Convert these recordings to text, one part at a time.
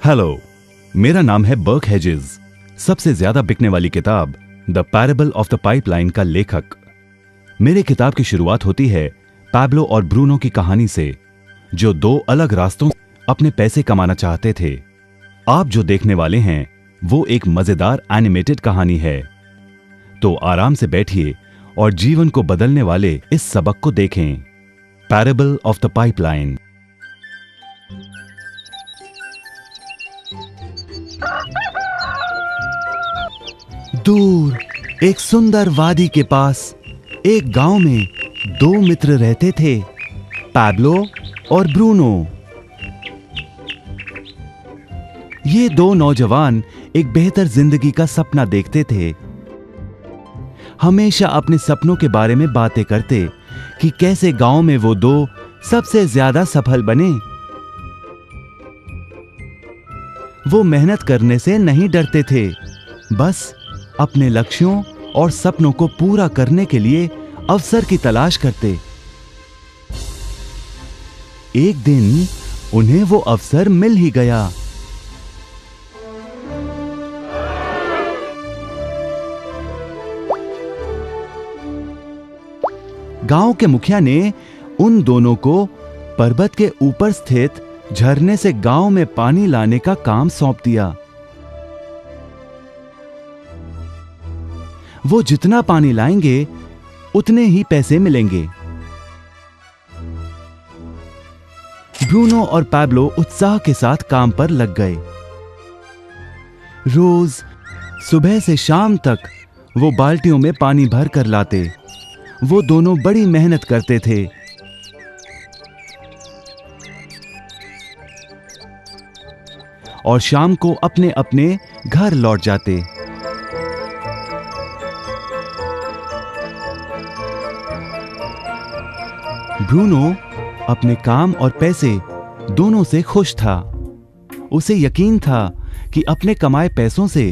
Hello, मेरा नाम है बर्क हेजेस। सबसे ज्यादा बिकने वाली किताब the parable of the pipeline का लेखक। मेरे किताब की शुरुआत होती है पैब्लो और ब्रूनो की कहानी से, जो दो अलग रास्तों से अपने पैसे कमाना चाहते थे। आप जो देखने वाले हैं वो एक मजेदार एनिमेटेड कहानी है। तो आराम से बैठिए और जीवन को बदलने वाले इस सबक को देखें, पैरेबल ऑफ द पाइपलाइन। दूर एक सुंदर वादी के पास एक गांव में दो मित्र रहते थे, पैब्लो और ब्रूनो। ये दो नौजवान एक बेहतर जिंदगी का सपना देखते थे। हमेशा अपने सपनों के बारे में बातें करते कि कैसे गांव में वो दो सबसे ज्यादा सफल बने। वो मेहनत करने से नहीं डरते थे, बस अपने लक्ष्यों और सपनों को पूरा करने के लिए अवसर की तलाश करते। एक दिन उन्हें वो अवसर मिल ही गया। गांव के मुखिया ने उन दोनों को पर्वत के ऊपर स्थित झरने से गांव में पानी लाने का काम सौंप दिया। वो जितना पानी लाएंगे उतने ही पैसे मिलेंगे। ब्रूनो और पैब्लो उत्साह के साथ काम पर लग गए। रोज सुबह से शाम तक वो बाल्टियों में पानी भर कर लाते। वो दोनों बड़ी मेहनत करते थे। और शाम को अपने अपने घर लौट जाते। ब्रूनो अपने काम और पैसे दोनों से खुश था। उसे यकीन था कि अपने कमाए पैसों से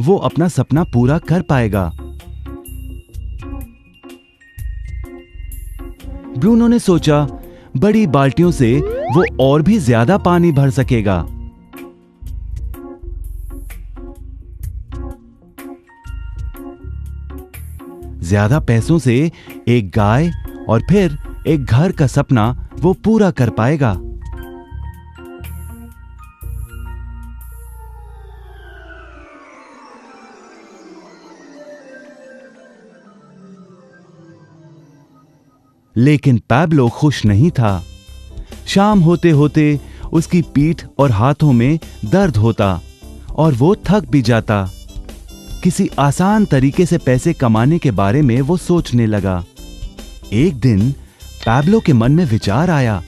वो अपना सपना पूरा कर पाएगा। ब्रूनो ने सोचा बड़ी बाल्टियों से वो और भी ज्यादा पानी भर सकेगा। ज्यादा पैसों से एक गाय और फिर एक घर का सपना वो पूरा कर पाएगा। लेकिन पैब्लो खुश नहीं था। शाम होते होते उसकी पीठ और हाथों में दर्द होता और वो थक भी जाता। किसी आसान तरीके से पैसे कमाने के बारे में वो सोचने लगा। एक दिन पैब्लो के मन में विचार आया,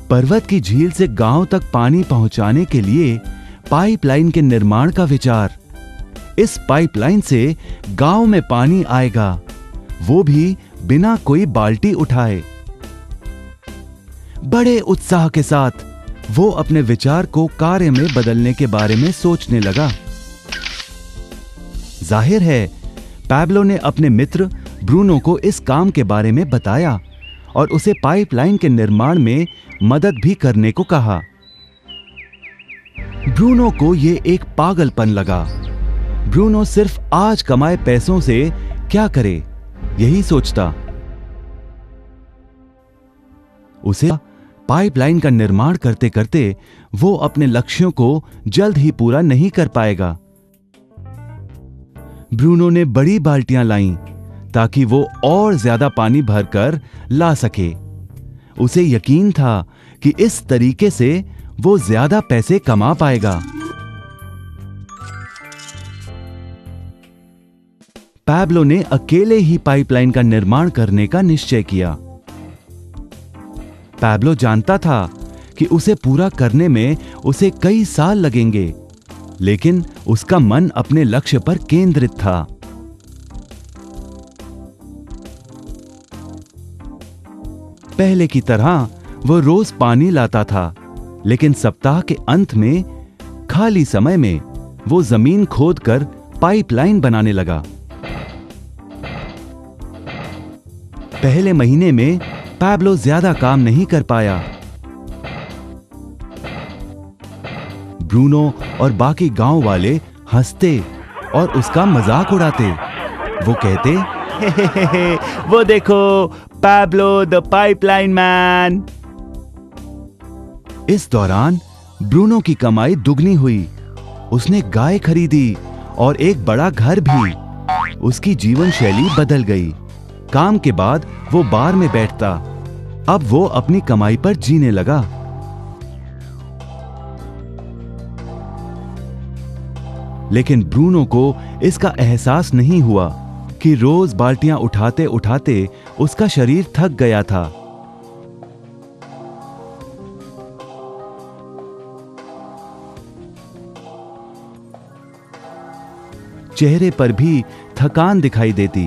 पर्वत की झील से गांव तक पानी पहुंचाने के लिए पाइपलाइन के निर्माण का विचार। इस पाइपलाइन से गांव में पानी आएगा, वो भी बिना कोई बाल्टी उठाए। बड़े उत्साह के साथ वो अपने विचार को कार्य में बदलने के बारे में सोचने लगा। जाहिर है पैब्लो ने अपने मित्र ब्रूनो को इस काम के बारे में बताया और उसे पाइपलाइन के निर्माण में मदद भी करने को कहा। ब्रूनो को यह एक पागलपन लगा। ब्रूनो सिर्फ आज कमाए पैसों से क्या करे, यही सोचता। उसे पाइपलाइन का निर्माण करते करते वो अपने लक्ष्यों को जल्द ही पूरा नहीं कर पाएगा। ब्रूनो ने बड़ी बाल्टियां लाईं ताकि वो और ज्यादा पानी भरकर ला सके। उसे यकीन था कि इस तरीके से वो ज्यादा पैसे कमा पाएगा। पैब्लो ने अकेले ही पाइपलाइन का निर्माण करने का निश्चय किया। पैब्लो जानता था कि उसे पूरा करने में उसे कई साल लगेंगे, लेकिन उसका मन अपने लक्ष्य पर केंद्रित था। पहले की तरह वो रोज पानी लाता था, लेकिन सप्ताह के अंत में खाली समय में वो जमीन खोदकर पाइपलाइन बनाने लगा। पहले महीने में पैब्लो ज्यादा काम नहीं कर पाया। ब्रूनो और बाकी गांव वाले हंसते और उसका मजाक उड़ाते। वो कहते, हे, वो देखो पैब्लो द पाइपलाइन मैन। इस दौरान ब्रूनो की कमाई दुगनी हुई। उसने गाय खरीदी और एक बड़ा घर भी। उसकी जीवन शैली बदल गई। काम के बाद वो बार में बैठता। अब वो अपनी कमाई पर जीने लगा। लेकिन ब्रूनो को इसका एहसास नहीं हुआ कि रोज बाल्टियां उठाते उठाते उसका शरीर थक गया था। चेहरे पर भी थकान दिखाई देती।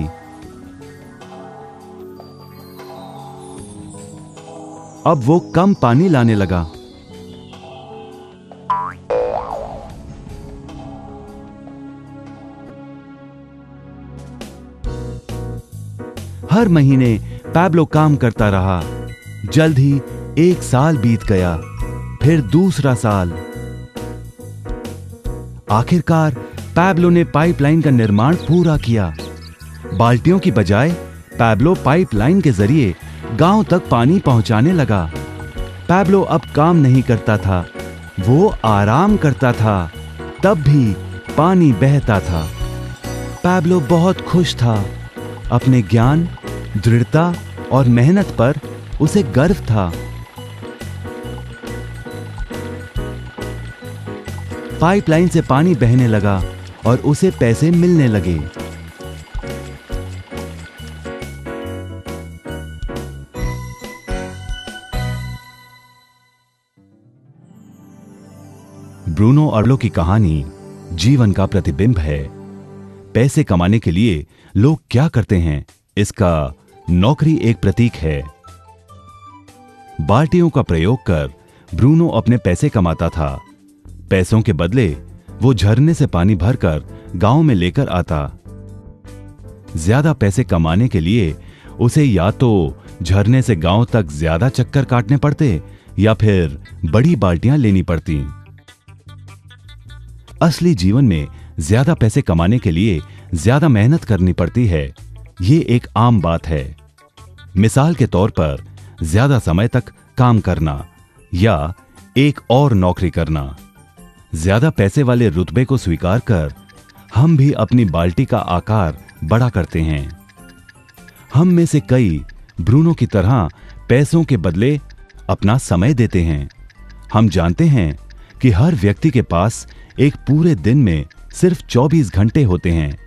अब वो कम पानी लाने लगा। हर महीने पैब्लो काम करता रहा। जल्द ही 1 साल बीत गया, फिर दूसरा साल। आखिरकार पैब्लो ने पाइपलाइन का निर्माण पूरा किया। बाल्टियों की बजाय पैब्लो पाइपलाइन के जरिए गांव तक पानी पहुंचाने लगा। पैब्लो अब काम नहीं करता था, वो आराम करता था। तब भी पानी बहता था। पैब्लो बहुत खुश था। अपने ज्ञान, दृढ़ता और मेहनत पर उसे गर्व था। पाइपलाइन से पानी बहने लगा और उसे पैसे मिलने लगे। ब्रूनो और पैब्लो की कहानी जीवन का प्रतिबिंब है। पैसे कमाने के लिए लोग क्या करते हैं, इसका नौकरी एक प्रतीक है। बाल्टियों का प्रयोग कर ब्रूनो अपने पैसे कमाता था। पैसों के बदले वो झरने से पानी भरकर गांव में लेकर आता। ज्यादा पैसे कमाने के लिए उसे या तो झरने से गांव तक ज्यादा चक्कर काटने पड़ते या फिर बड़ी बाल्टियां लेनी पड़ती। असली जीवन में ज्यादा पैसे कमाने के लिए ज्यादा मेहनत करनी पड़ती है। ये एक आम बात है। मिसाल के तौर पर ज्यादा समय तक काम करना या एक और नौकरी करना। ज्यादा पैसे वाले रुतबे को स्वीकार कर हम भी अपनी बाल्टी का आकार बड़ा करते हैं। हम में से कई ब्रूनो की तरह पैसों के बदले अपना समय देते हैं। हम जानते हैं कि हर व्यक्ति के पास एक पूरे दिन में सिर्फ 24 घंटे होते हैं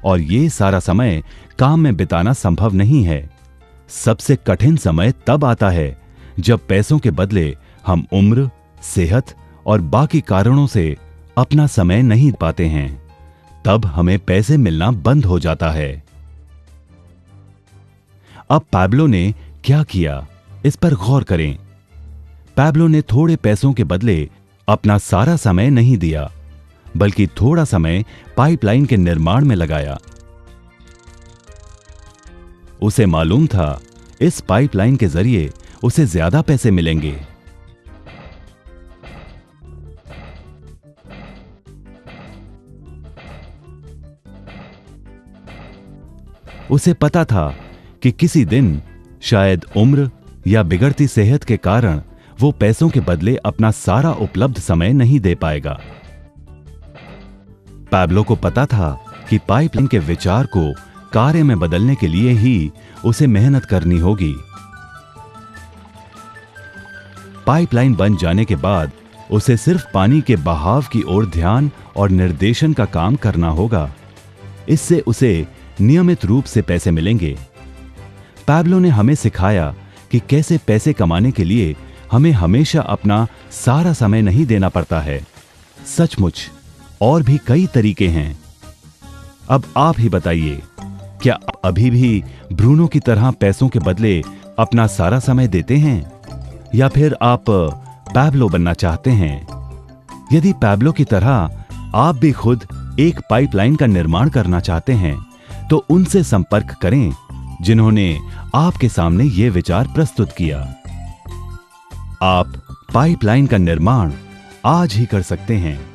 और ये सारा समय काम में बिताना संभव नहीं है। सबसे कठिन समय तब आता है जब पैसों के बदले हम उम्र, सेहत और बाकी कारणों से अपना समय नहीं पाते हैं। तब हमें पैसे मिलना बंद हो जाता है। अब पैब्लो ने क्या किया, इस पर गौर करें। पैब्लो ने थोड़े पैसों के बदले अपना सारा समय नहीं दिया, बल्कि थोड़ा समय पाइपलाइन के निर्माण में लगाया। उसे मालूम था इस पाइपलाइन के जरिए उसे ज्यादा पैसे मिलेंगे। उसे पता था कि किसी दिन शायद उम्र या बिगड़ती सेहत के कारण वो पैसों के बदले अपना सारा उपलब्ध समय नहीं दे पाएगा। पैब्लो को पता था कि पाइपलाइन के विचार को कार्य में बदलने के लिए ही उसे मेहनत करनी होगी। पाइपलाइन बन जाने के बाद उसे सिर्फ पानी के बहाव की ओर ध्यान और निर्देशन का काम करना होगा। इससे उसे नियमित रूप से पैसे मिलेंगे। पैब्लो ने हमें सिखाया कि कैसे पैसे कमाने के लिए हमें हमेशा अपना सारा समय नहीं देना पड़ता है। सचमुच और भी कई तरीके हैं। अब आप ही बताइए, क्या आप अभी भी ब्रूनो की तरह पैसों के बदले अपना सारा समय देते हैं या फिर आप पैब्लो बनना चाहते हैं? यदि पैब्लो की तरह आप भी खुद एक पाइपलाइन का निर्माण करना चाहते हैं तो उनसे संपर्क करें जिन्होंने आपके सामने यह विचार प्रस्तुत किया। आप पाइपलाइन का निर्माण आज ही कर सकते हैं।